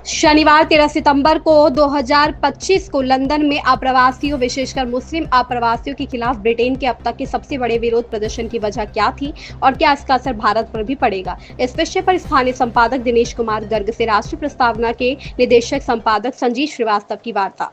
शनिवार 13 सितंबर को 2025 को लंदन में अप्रवासियों विशेषकर मुस्लिम अप्रवासियों के खिलाफ ब्रिटेन के अब तक के सबसे बड़े विरोध प्रदर्शन की वजह क्या थी और क्या इसका असर भारत पर भी पड़ेगा। इस विषय पर स्थानीय संपादक दिनेश कुमार गर्ग से राष्ट्रीय प्रस्तावना के निदेशक संपादक संजीव श्रीवास्तव की वार्ता।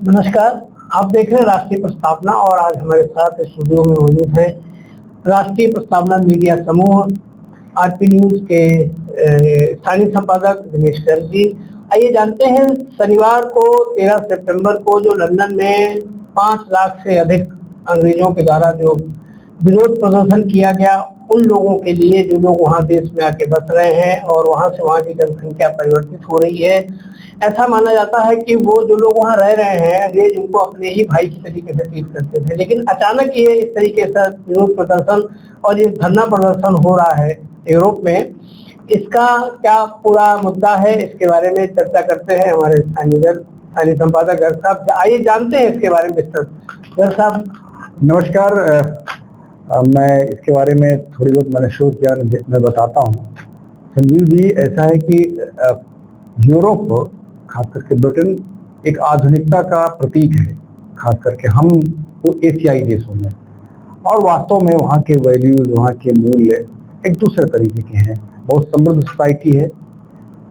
नमस्कार, आप देख रहे हैं राष्ट्रीय प्रस्तावना और आज हमारे साथ स्टूडियो में मौजूद है राष्ट्रीय प्रस्तावना मीडिया समूह आरपी न्यूज के स्थानीय संपादक दिनेश गर्ग जी। आइए जानते हैं, शनिवार को 13 सितंबर को जो लंदन में 5 लाख से अधिक अंग्रेजों के द्वारा जो विरोध प्रदर्शन किया गया, उन लोगों के लिए जो लोग वहां देश में आके बस रहे हैं और वहां से वहां की जनसंख्या परिवर्तित हो रही है। ऐसा माना जाता है कि वो जो लोग वहां रह रहे हैं अंग्रेज उनको अपने ही भाई की तरीके से ट्रीट करते थे, लेकिन अचानक ये इस तरीके से विरोध प्रदर्शन और ये धरना प्रदर्शन हो रहा है यूरोप में। इसका क्या पूरा मुद्दा है, इसके बारे में चर्चा करते हैं हमारे स्थानीय संपादक गर्ग साहब। आइए जानते हैं इसके बारे में विस्तृत। गर्ग साहब नमस्कार। मैं इसके बारे में थोड़ी बहुत मैंने शोध किया, मैं बताता हूँ। संजीव जी, ऐसा है कि यूरोप खास करके ब्रिटेन एक आधुनिकता का प्रतीक है, खास करके हम वो एशियाई देशों में, और वास्तव में वहाँ के वैल्यूज, वहाँ के मूल्य एक दूसरे तरीके के हैं। बहुत समृद्ध सोसाइटी है,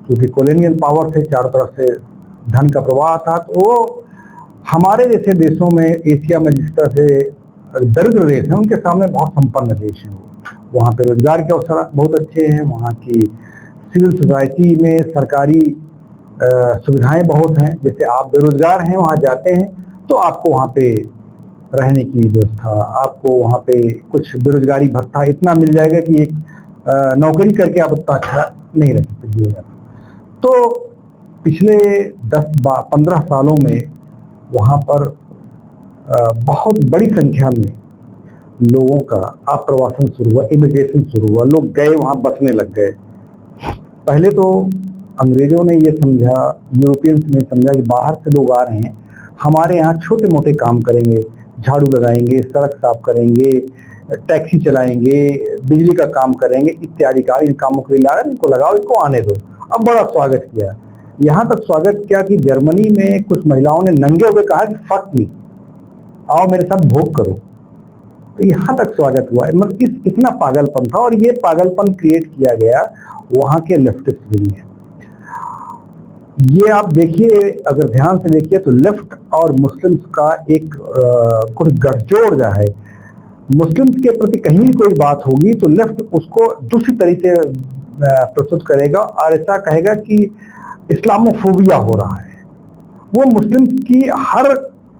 क्योंकि कॉलोनियल पावर से चारों तरफ से धन का प्रवाह था, तो वो हमारे जैसे देशों में एशिया में जिस तरह से दरिद्र देश है उनके सामने बहुत संपन्न देश है। वहाँ पे रोजगार के अवसर बहुत अच्छे हैं, वहाँ की सिविल सोसाइटी में सरकारी सुविधाएं बहुत हैं। जैसे आप बेरोजगार हैं, वहाँ जाते हैं तो आपको वहाँ पे रहने की व्यवस्था, आपको वहाँ पे कुछ बेरोजगारी भत्ता इतना मिल जाएगा कि एक नौकरी करके आप उतना अच्छा नहीं रह सकते। तो पिछले 10-15 सालों में वहाँ पर बहुत बड़ी संख्या में लोगों का आप्रवासन शुरू हुआ, इमिग्रेशन शुरू हुआ, लोग गए वहाँ बसने लग गए। पहले तो अंग्रेजों ने ये समझा, यूरोपियंस ने समझा कि बाहर से लोग आ रहे हैं, हमारे यहाँ छोटे मोटे काम करेंगे, झाड़ू लगाएंगे, सड़क साफ करेंगे, टैक्सी चलाएंगे, बिजली का काम करेंगे, इत्यादि का इन कामों के लिए ला रहे, इनको लगाओ, इनको आने दो। अब बड़ा स्वागत किया, यहाँ तक स्वागत किया कि जर्मनी में कुछ महिलाओं ने नंगे हुए कहा कि फक मी, आओ मेरे साथ भोग करो। तो यहाँ तक स्वागत हुआ। मतलब इतना पागलपन था, और ये पागलपन क्रिएट किया गया वहाँ के लेफ्टिस्ट विंग में। ये आप देखिए, अगर ध्यान से देखिए तो लेफ्ट और मुस्लिम्स का एक कुछ गठजोड़ जो है, मुस्लिम्स के प्रति कहीं भी कोई बात होगी तो लेफ्ट उसको दूसरी तरीके से प्रस्तुत करेगा और ऐसा कहेगा कि इस्लामोफोबिया हो रहा है। वो मुस्लिम की हर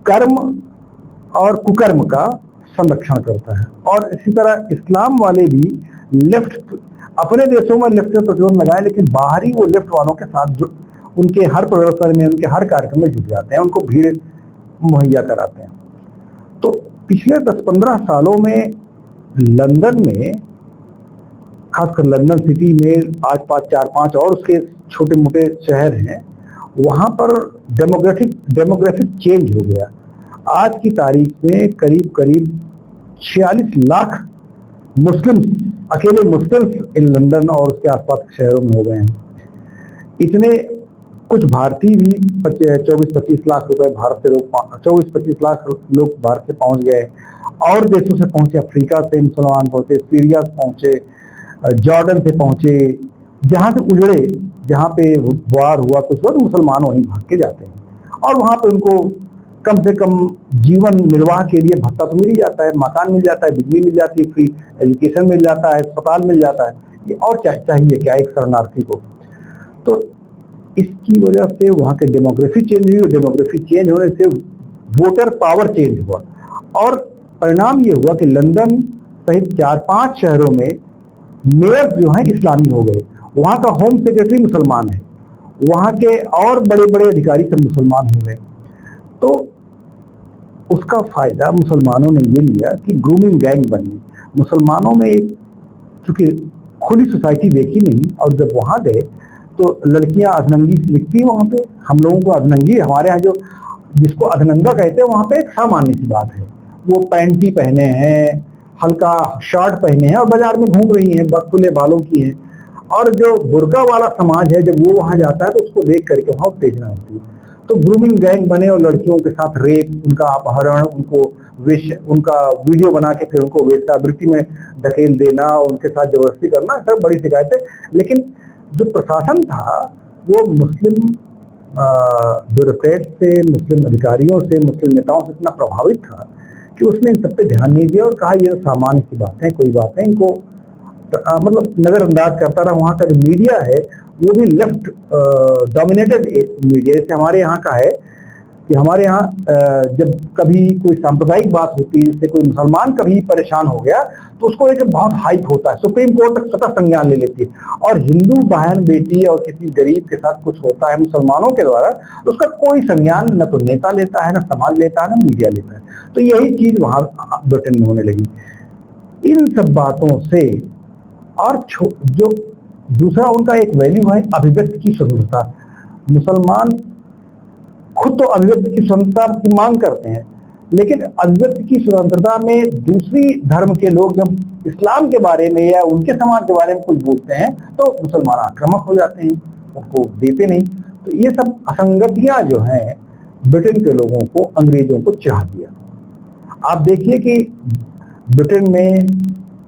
कर्म और कुकर्म का संरक्षण करता है। और इसी तरह इस्लाम वाले भी लेफ्ट अपने देशों में लेफ्ट से प्रतिबंध लगाए, लेकिन बाहरी वो लेफ्ट वालों के साथ जो उनके हर प्रदर्शन में, उनके हर कार्यक्रम में जुट जाते हैं, उनको भीड़ मुहैया कराते हैं। तो पिछले 10-15 सालों में लंदन में, खासकर लंदन सिटी में, आसपास 4-5 और उसके छोटे मोटे शहर हैं, वहां पर डेमोग्राफिक चेंज हो गया। आज की तारीख में करीब 46 लाख मुस्लिम, अकेले मुस्लिम इन लंदन और उसके आसपास के शहरों में हो गए हैं। इतने कुछ भारतीय भी 24-25 लाख रुपए भारत से लोग 24-25 लाख लोग भारत से पहुंच गए, और देशों से पहुंचे, अफ्रीका से मुसलमान पहुंचे, सीरिया से पहुंचे, जॉर्डन से पहुंचे, जहां से उजड़े, जहां पे वार हुआ कुछ हुआ तो मुसलमान वहीं भाग के जाते हैं, और वहां पे उनको कम से कम जीवन निर्वाह के लिए भत्ता तो मिल ही जाता है, मकान मिल जाता है, बिजली मिल जाती है, फ्री एजुकेशन मिल जाता है, अस्पताल मिल जाता है। ये और चाहिए क्या एक शरणार्थी को। तो इसकी वजह से वहाँ के डेमोग्राफी चेंज हुई, डेमोग्राफी चेंज होने से वोटर पावर चेंज हुआ, और परिणाम ये हुआ कि लंदन सहित 4-5 शहरों में मेयर जो हैं इस्लामी हो गए। वहाँ का होम सेक्रेटरी मुसलमान है, वहाँ के और बड़े बड़े अधिकारी सब मुसलमान हो गए। तो उसका फायदा मुसलमानों ने ये लिया कि ग्रूमिंग गैंग बनी। मुसलमानों में चूंकि खुली सोसाइटी देखी नहीं, और जब वहाँ गए तो लड़कियां अधनंगी दिखती है। वहाँ पे हम लोगों को अधनंगी, हमारे यहाँ जो जिसको अधनंगा कहते हैं, वहाँ पे एक सामान्य सी बात है। वो पैंटी पहने हैं, हल्का शर्ट पहने हैं और बाजार में घूम रही हैं, खुले बालों की हैं। और जो बुर्का वाला समाज है जब वो वहां जाता है तो उसको देख करके वहां उत्तेजना होती है। तो ग्रूमिंग गैंग बने और लड़कियों के साथ रेप, उनका अपहरण, उनका वीडियो बना के फिर उनको वेश्यावृत्ति में धकेल देना, उनके साथ जबरदस्ती करना, सब बड़ी शिकायत है। लेकिन जो प्रशासन था वो मुस्लिम ब्यूरोक्रेट से, मुस्लिम अधिकारियों से, मुस्लिम नेताओं से इतना प्रभावित था कि उसने इन सब पे ध्यान नहीं दिया और कहा ये सामान्य सी बात है, कोई बात है, इनको मतलब नजरअंदाज करता रहा। वहाँ का जो मीडिया है वो भी लेफ्ट डोमिनेटेड मीडिया, जैसे हमारे यहाँ का है कि हमारे यहाँ जब कभी कोई सांप्रदायिक बात होती है, जैसे कोई मुसलमान कभी परेशान हो गया तो उसको एक बहुत हाइप होता है, सुप्रीम कोर्ट तक स्वतः संज्ञान ले लेती है। और हिंदू बहन बेटी और किसी गरीब के साथ कुछ होता है मुसलमानों के द्वारा, तो उसका कोई संज्ञान न तो नेता लेता है, न समाज लेता है, न मीडिया लेता है। तो यही चीज वहां ब्रिटेन में होने लगी। इन सब बातों से और जो दूसरा उनका एक वैल्यू है अभिव्यक्ति की स्वतंत्रता। मुसलमान खुद तो अभिव्यक्ति की स्वतंत्रता की मांग करते हैं, लेकिन अभिव्यक्ति की स्वतंत्रता में दूसरी धर्म के लोग जब इस्लाम के बारे में या उनके समाज के बारे में कुछ बोलते हैं तो मुसलमान आक्रामक हो जाते हैं, उनको देते नहीं। तो ये सब असंगतियां जो हैं ब्रिटेन के लोगों को, अंग्रेजों को चाह दिया। आप देखिए कि ब्रिटेन में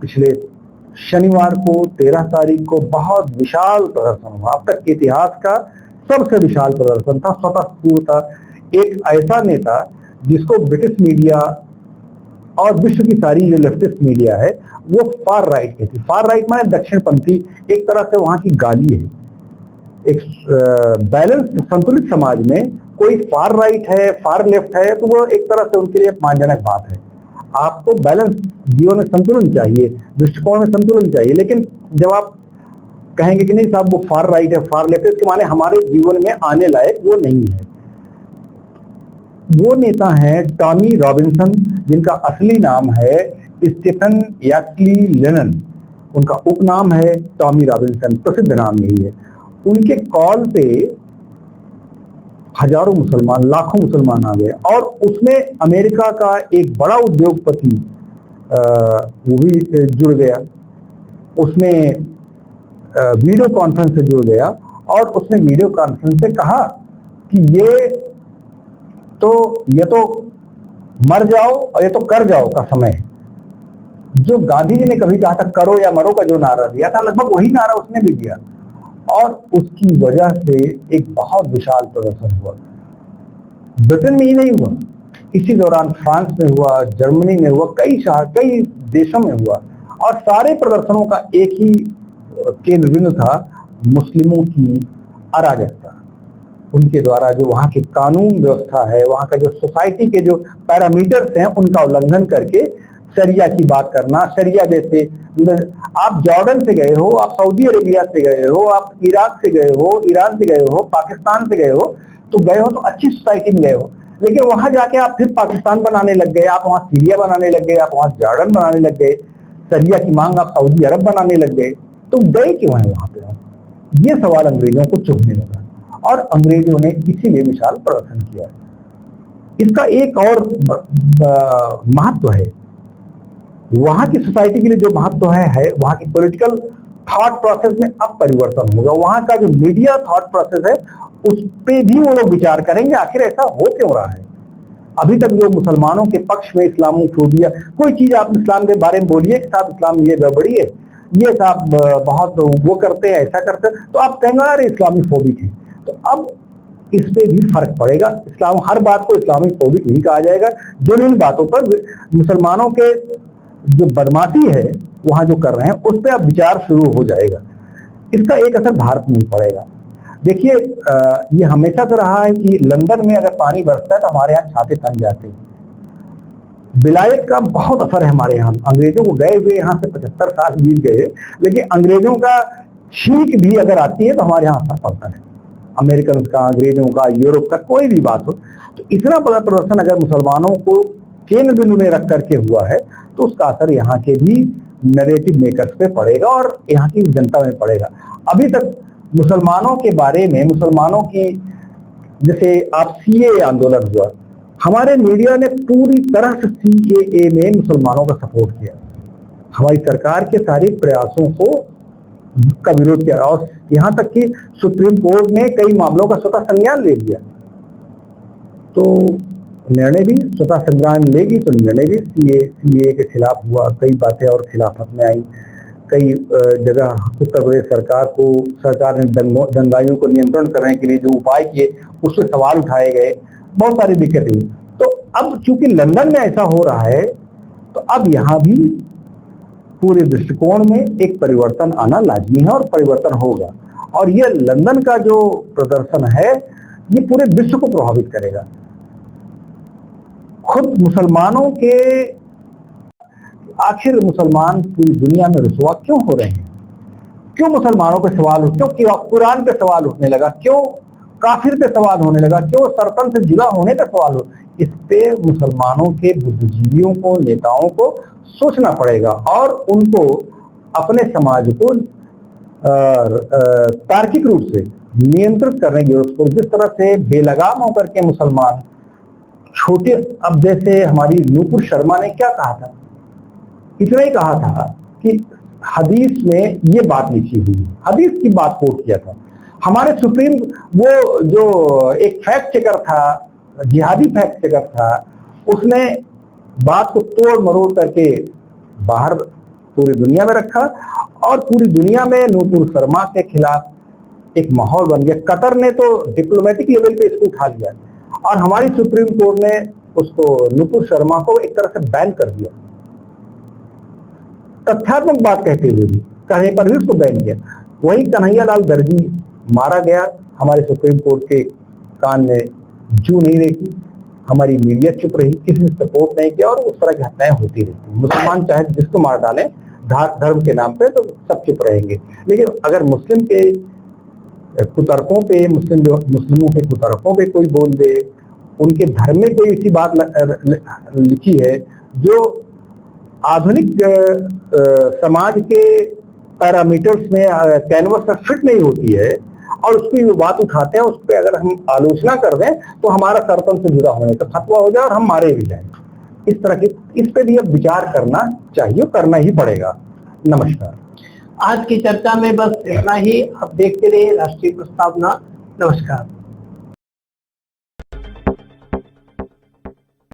पिछले शनिवार को 13 तारीख को बहुत विशाल प्रदर्शन हुआ, अब तक के इतिहास का सबसे विशाल प्रदर्शन था, स्वतः था। एक ऐसा नेता जिसको ब्रिटिश मीडिया और विश्व की सारी जो लेफ्टिस्ट मीडिया है वो फार राइट कहती। फार राइट माने दक्षिणपंथी, एक तरह से वहां की गाली है। एक बैलेंस संतुलित समाज में कोई फार राइट है, फार लेफ्ट है, तो वो एक तरह से उनके लिए अपमानजनक बात है। आपको बैलेंस, जीवन में संतुलन चाहिए, दृष्टिकोण में संतुलन चाहिए। लेकिन जब आप कहेंगे कि नहीं साहब वो फार राइट है, फार लेफ्ट है, इसके माने हमारे जीवन में आने लायक वो नहीं है। वो नेता है टॉमी रॉबिन्सन, जिनका असली नाम है स्टीफन याक्ली लेनन, उनका उपनाम है टॉमी रॉबिन्सन, प्रसिद्ध नाम यही है। उनके कॉल पे हजारों मुसलमान, लाखों मुसलमान आ गए और उसमें अमेरिका का एक बड़ा उद्योगपति वो भी जुड़ गया, उसमें वीडियो कॉन्फ्रेंस से जुड़ गया और उसने वीडियो कॉन्फ्रेंस से कहा कि ये तो मर जाओ और ये तो कर जाओ का समय है। जो गांधी जी ने कभी कहा था करो या मरो का जो नारा दिया था, लगभग वही नारा उसने भी दिया और उसकी वजह से एक बहुत विशाल प्रदर्शन हुआ। ब्रिटेन में ही नहीं हुआ, इसी दौरान फ्रांस में हुआ, जर्मनी में हुआ, कई देशों में हुआ और सारे प्रदर्शनों का एक ही केंद्र बिंदु था, मुस्लिमों की अराजकता। उनके द्वारा जो वहाँ की कानून व्यवस्था है, वहाँ का जो सोसाइटी के जो पैरामीटर्स हैं उनका उल्लंघन करके शरिया की बात करना। शरिया जैसे आप जॉर्डन से गए हो, आप सऊदी अरेबिया से गए हो, आप इराक से गए हो, ईरान से गए हो, पाकिस्तान से गए हो, तो अच्छी सोसाइटी में गए हो, लेकिन वहां जाके आप फिर पाकिस्तान बनाने लग गए, आप वहां सीरिया बनाने लग गए, आप वहां जॉर्डन बनाने लग गए, शरिया की मांग आप सऊदी अरब बनाने लग गए, तो गए क्यों है वहां पे? ये सवाल अंग्रेजों को चुभने लगा और अंग्रेजों ने इसीलिए विशाल प्रदर्शन किया। इसका एक और महत्व है, वहां की सोसाइटी के लिए जो महत्व है वहां की पॉलिटिकल थॉट प्रोसेस में अब परिवर्तन होगा। वहां का जो मीडिया थॉट प्रोसेस है उस पे भी वो लोग विचार करेंगे आखिर ऐसा हो क्यों रहा है। अभी तक जो मुसलमानों के पक्ष में इस्लामोफोबिया, कोई चीज आप इस्लाम के बारे में बोलिए कि साहब इस्लाम ये गड़बड़ी है, ये साहब बहुत वो करते हैं, ऐसा करते हैं, तो आप कहेंगे अरे इस्लामी फोबिक है। तो अब इस पे भी फर्क पड़ेगा। इस्लाम हर बात को इस्लामी फोबिक नहीं कहा जाएगा। जिन बातों पर मुसलमानों के जो बदमाशी है वहां जो कर रहे हैं उस पर अब विचार शुरू हो जाएगा। इसका एक असर भारत में पड़ेगा। देखिए ये हमेशा से रहा है कि लंदन में अगर पानी बरसता है तो हमारे यहाँ छाते तन जाते हैं। विलायत का बहुत असर है हमारे यहाँ। अंग्रेजों को गए हुए यहाँ से 75 साल बीत गए, लेकिन अंग्रेजों का छींक भी अगर आती है तो हमारे यहाँ असर पड़ता है। अमेरिकन का, अंग्रेजों का, यूरोप का, कोई भी बात हो, तो इतना बड़ा प्रदर्शन अगर मुसलमानों को केंद्र बिंदु में रख करके हुआ है तो उसका असर यहाँ के भी नैरेटिव मेकर्स पे पड़ेगा और यहाँ की जनता में पड़ेगा। अभी तक मुसलमानों के बारे में, मुसलमानों की, जैसे आप सीएए आंदोलन हुआ, हमारे मीडिया ने पूरी तरह से सीएए में मुसलमानों का सपोर्ट किया। हमारी सरकार के सारे प्रयासों को का विरोध किया और यहाँ तक कि सुप्रीम कोर्ट ने कई मामलों का स्वतः संज्ञान ले लिया। तो निर्णय भी स्वतः संज्ञान लेगी तो निर्णय भी सीए के खिलाफ हुआ, कई बातें और खिलाफत में आई, कई जगह उत्तर प्रदेश सरकार ने दंगाइयों को नियंत्रण करने के लिए जो उपाय किए उससे सवाल उठाए गए, बहुत सारी दिक्कतें हुई। तो अब चूंकि लंदन में ऐसा हो रहा है तो अब यहाँ भी पूरे दृष्टिकोण में एक परिवर्तन आना लाजमी है और परिवर्तन होगा। और ये लंदन का जो प्रदर्शन है ये पूरे विश्व को प्रभावित करेगा। खुद मुसलमानों के, आखिर मुसलमान पूरी दुनिया में रुसवा क्यों हो रहे हैं? क्यों मुसलमानों पे सवाल, क्यों कुरान पे सवाल उठने लगा, क्यों काफिर पे सवाल होने लगा, क्यों सरपंच से जुदा होने का सवाल हो? इस पे मुसलमानों के बुद्धिजीवियों को, नेताओं को सोचना पड़ेगा और उनको अपने समाज को तार्किक रूप से नियंत्रित करने की जरूरत है। जिस तरह से बेलगाम होकर के मुसलमान छोटे, अब जैसे हमारी नूपुर शर्मा ने क्या कहा था, इतना ही कहा था कि हदीस में ये बात लिखी हुई, हदीस की बात कोट किया था। हमारे सुप्रीम, वो जो एक फैक्ट चेकर था, जिहादी फैक्ट चेकर था, उसने बात को तोड़ मरोड़ करके बाहर पूरी दुनिया में रखा और पूरी दुनिया में नूपुर शर्मा के खिलाफ एक माहौल बन गया। कतर ने तो डिप्लोमेटिक लेवल पे इसको उठा लिया और हमारी सुप्रीम कोर्ट ने उसको, नूपुर शर्मा को एक तरह से बैन कर दिया, तथ्यात्मक बात कहते हुए भी, कहने पर भी उसको बैन किया। वही कन्हैया लाल दर्जी मारा गया, हमारे सुप्रीम कोर्ट के कान में जू नहीं रही, हमारी मीडिया चुप रही, किसी ने सपोर्ट नहीं किया और उस तरह की घटनाएं होती रहती। मुसलमान चाहे जिसको मार डालें धर्म के नाम पे तो सब चुप रहेंगे, लेकिन अगर मुस्लिम के कुतर्कों पे, मुस्लिमों के कुतर्कों पे कोई बोल दे, उनके धर्म में कोई ऐसी बात लिखी है जो आधुनिक समाज के पैरामीटर्स में, कैनवस पर फिट नहीं होती है और उसकी बात उठाते हैं, उस पर अगर हम आलोचना कर दें तो हमारा सरपंच से जुड़ा होने का फतवा हो जाए और हम मारे भी जाएं। इस तरह की, इस पे भी अब विचार करना चाहिए, करना ही पड़ेगा। नमस्कार। आज की चर्चा में बस इतना ही। आप देखते रहिए राष्ट्रीय प्रस्तावना। नमस्कार।